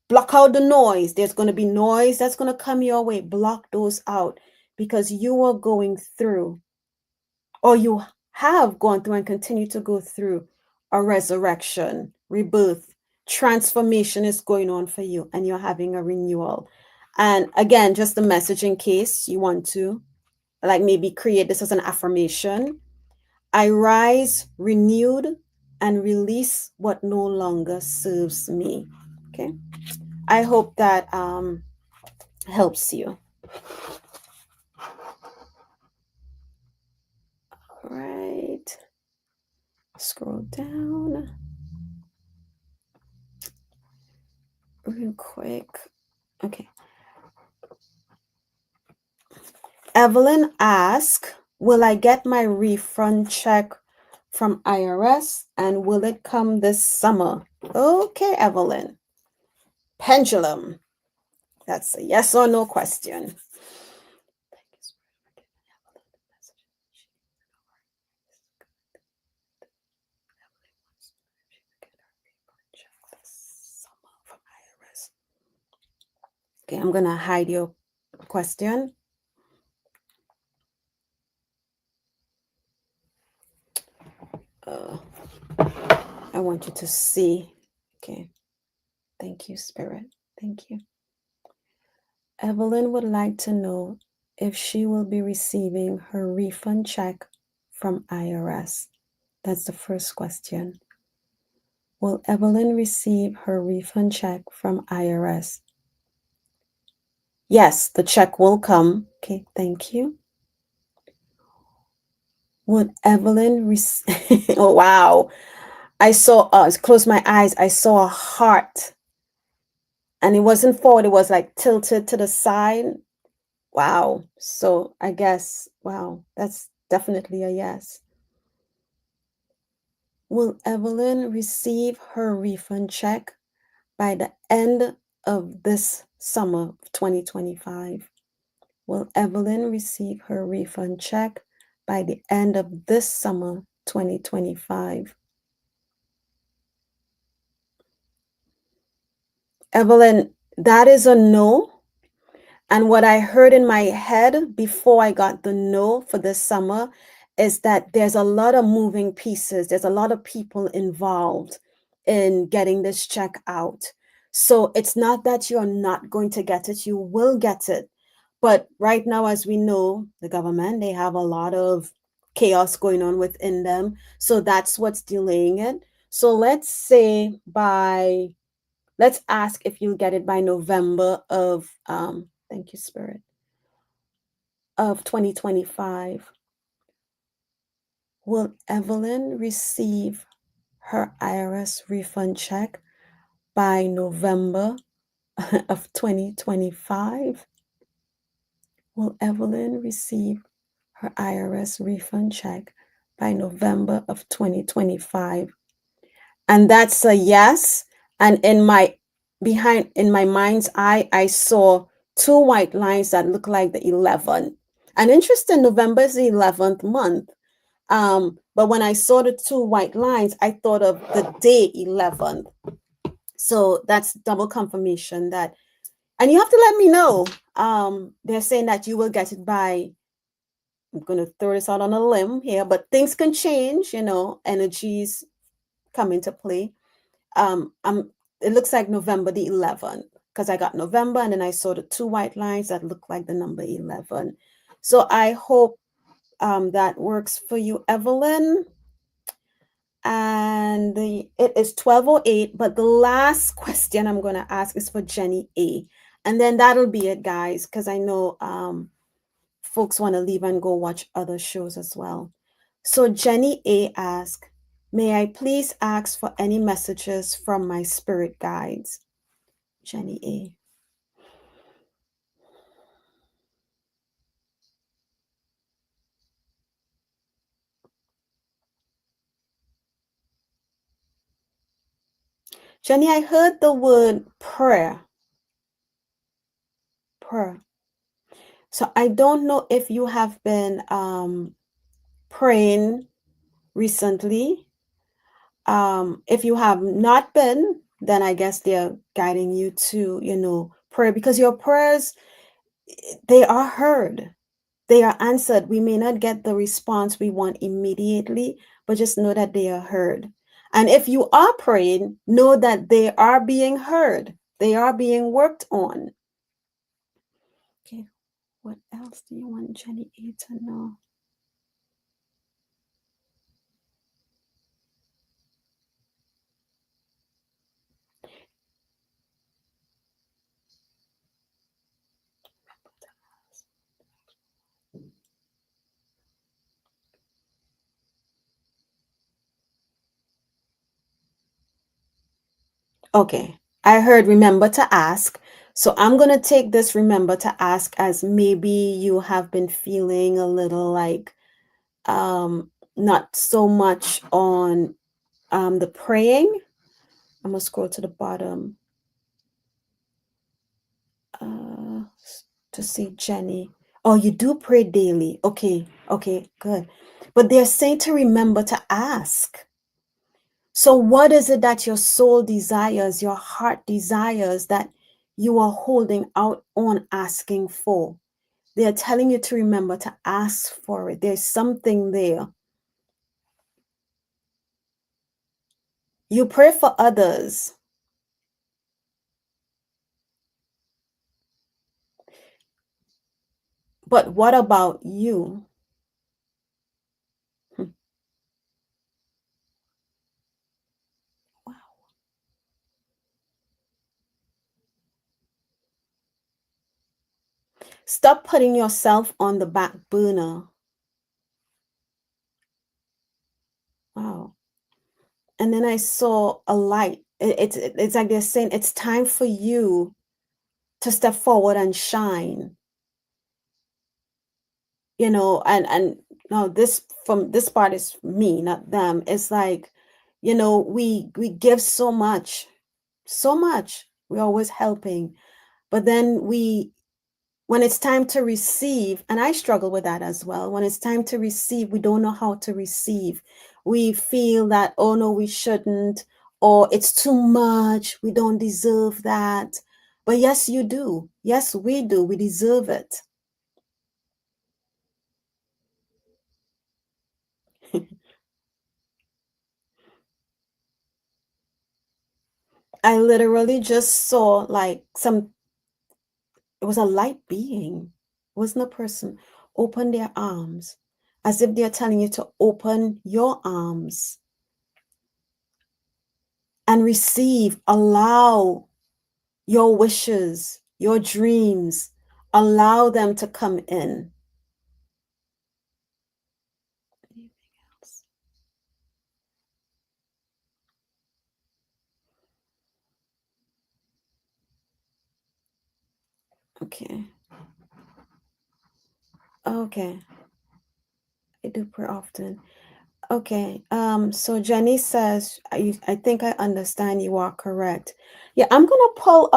Block out the noise. There's going to be noise that's going to come your way. Block those out, because you are going through, or you have gone through and continue to go through, a resurrection, rebirth, transformation is going on for you, and you're having a renewal. And again, just the message in case you want to, like, maybe create this as an affirmation. I rise renewed and release what no longer serves me. Okay. I hope that helps you. All right. Scroll down real quick. Okay. Evelyn asked, will I get my refund check from IRS, and will it come this summer? Okay, Evelyn. Pendulum. That's a yes or no question. Okay, I'm going to hide your question. I want you to see. Okay. Thank you, Spirit. Thank you. Evelyn would like to know if she will be receiving her refund check from IRS. That's the first question. Will Evelyn receive her refund check from IRS? Yes, the check will come. Okay, thank you. Would Evelyn receive? Oh, wow. I saw, close my eyes, I saw a heart. And it wasn't forward, it was like tilted to the side. Wow. So I guess, wow, that's definitely a yes. Will Evelyn receive her refund check by the end of this summer of 2025? Will Evelyn receive her refund check by the end of this summer 2025? Evelyn, that is a no. And what I heard in my head before I got the no for this summer is that there's a lot of moving pieces. There's a lot of people involved in getting this check out. So it's not that you're not going to get it, you will get it. But right now, as we know, the government, they have a lot of chaos going on within them. So that's what's delaying it. So let's say let's ask if you'll get it by November of, thank you, Spirit, of 2025. Will Evelyn receive her IRS refund check by November of 2025? Will Evelyn receive her IRS refund check by November of 2025? And that's a yes. And in my mind's eye, I saw two white lines that look like the 11. And interesting, November is the 11th month. But when I saw the two white lines, I thought of the day 11th. So that's double confirmation that, and you have to let me know. They're saying that you will get it by, I'm going to throw this out on a limb here, but things can change, energies come into play. It looks like November the 11th, because I got November and then I saw the two white lines that look like the number 11. So I hope that works for you, Evelyn. And it is 12:08, but the last question I'm going to ask is for Jenny A. And then that'll be it, guys, because I know folks want to leave and go watch other shows as well. So Jenny A asked, may I please ask for any messages from my spirit guides? Jenny A. Jenny, I heard the word prayer. Prayer. So I don't know if you have been praying recently. If you have not been, then I guess they're guiding you to, pray, because your prayers, they are heard. They are answered. We may not get the response we want immediately, but just know that they are heard. And if you are praying, know that they are being heard. They are being worked on. Okay, what else do you want Jenny A to know? Okay, I heard remember to ask. So I'm going to take this remember to ask as maybe you have been feeling a little like not so much on the praying. I'm going to scroll to the bottom to see Jenny. Oh, you do pray daily. Okay, good. But they're saying to remember to ask. So what is it that your soul desires, your heart desires, that you are holding out on asking for? They are telling you to remember to ask for it. There's something there. You pray for others. But what about you? Wow. Stop putting yourself on the back burner. Wow. And then I saw a light. It's like they're saying it's time for you to step forward and shine. And no, this part is me, not them. It's like, we give so much. We're always helping. But then when it's time to receive, and I struggle with that as well. When it's time to receive, we don't know how to receive. We feel that, oh no, we shouldn't, or it's too much. We don't deserve that. But yes, you do. Yes, we do. We deserve it. I literally just saw like it was a light being, it wasn't a person, open their arms as if they're telling you to open your arms and receive, allow your wishes, your dreams, allow them to come in. Anything else? Okay. Okay. I do pray often. Okay. So Jenny says, I think I understand, you are correct. Yeah, I'm gonna pull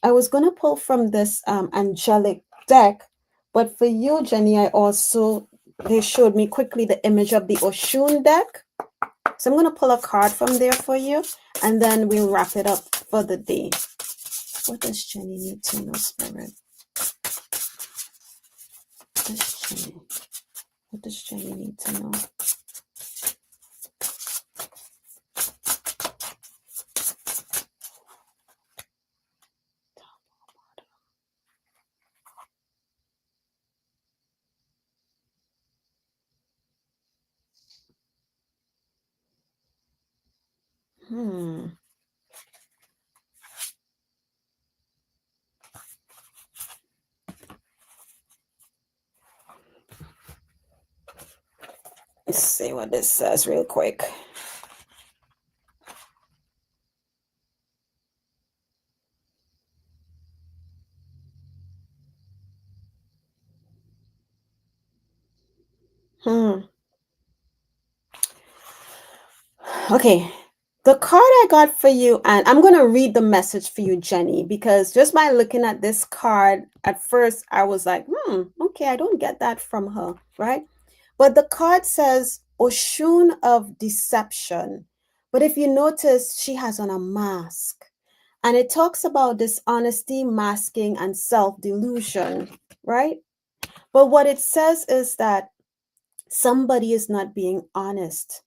I was gonna pull from this angelic deck, but for you, Jenny, they showed me quickly the image of the Oshun deck. So I'm gonna pull a card from there for you, and then we'll wrap it up for the day. What does Jenny need to know, Spirit? What does Jenny need to know? Let's see what this says real quick. Okay. The card I got for you, and I'm going to read the message for you, Jenny, because just by looking at this card, at first I was like, okay, I don't get that from her, right? But the card says Oshun of Deception. But if you notice, she has on a mask. And it talks about dishonesty, masking, and self delusion, right? But what it says is that somebody is not being honest.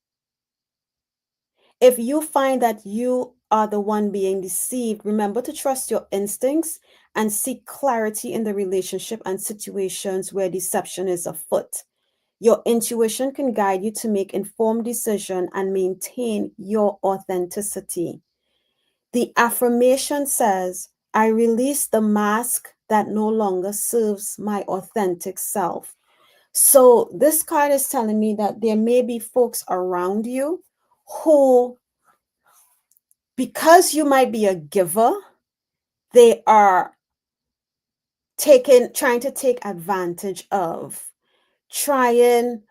If you find that you are the one being deceived, remember to trust your instincts and seek clarity in the relationship and situations where deception is afoot. Your intuition can guide you to make informed decisions and maintain your authenticity. The affirmation says, I release the mask that no longer serves my authentic self. So this card is telling me that there may be folks around you who, because you might be a giver, they are trying to take advantage of, trying.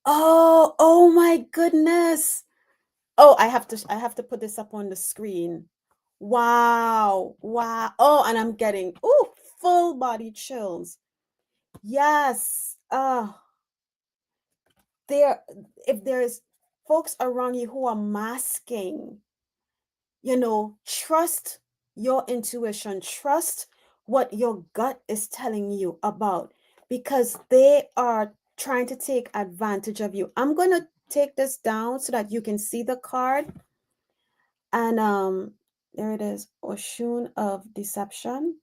Oh my goodness. Oh, I have to put this up on the screen. Wow. Wow. Oh, and I'm getting full body chills. Yes. If there's folks around you who are masking, trust your intuition, trust what your gut is telling you about, because they are trying to take advantage of you. I'm going to take this down so that you can see the card. And there it is, Oshun of Deception.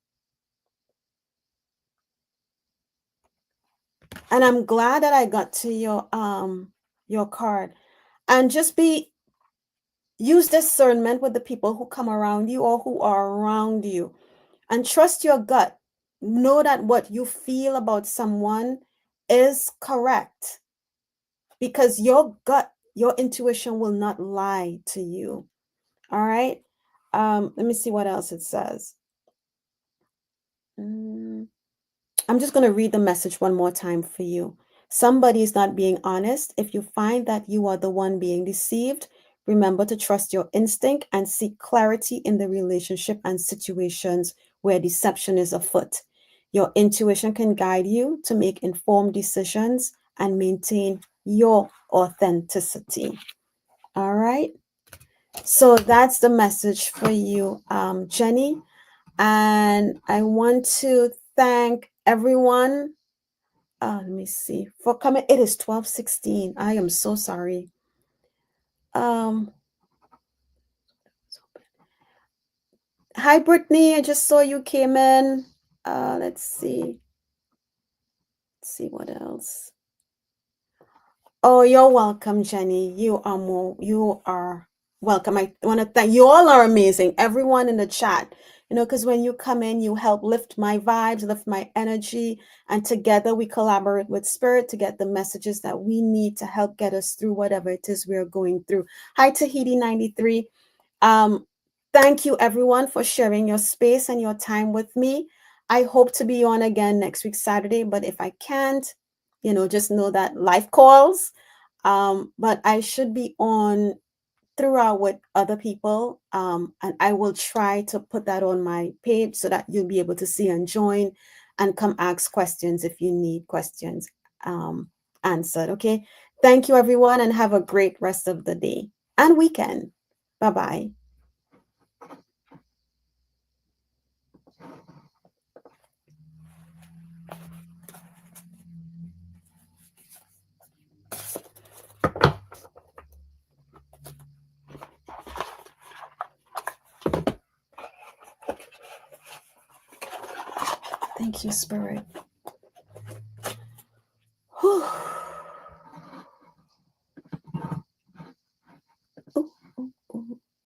And I'm glad that I got to your card. And just use discernment with the people who come around you or who are around you, and trust your gut. Know that what you feel about someone is correct, because your gut, your intuition will not lie to you. All right. Let me see what else it says. I'm just going to read the message one more time for you. Somebody is not being honest. If you find that you are the one being deceived, remember to trust your instinct and seek clarity in the relationship and situations where deception is afoot. Your intuition can guide you to make informed decisions and maintain your authenticity. All right. So that's the message for you, Jenny. And I want to thank everyone. Let me see, for coming. It is 12:16. I am so sorry. Hi, Brittany. I just saw you came in. Let's see. Let's see what else. Oh, you're welcome, Jenny. You are welcome. I want to thank you. All are amazing. Everyone in the chat, because when you come in, you help lift my vibes, lift my energy, and together we collaborate with Spirit to get the messages that we need to help get us through whatever it is we're going through. Hi, Tahiti 93. Thank you, everyone, for sharing your space and your time with me. I hope to be on again next week, Saturday, but if I can't, just know that life calls. But I should be on throughout with other people, and I will try to put that on my page so that you'll be able to see and join and come ask questions if you need questions answered. Okay. Thank you, everyone, and have a great rest of the day and weekend. Bye-bye. Thank you, Spirit.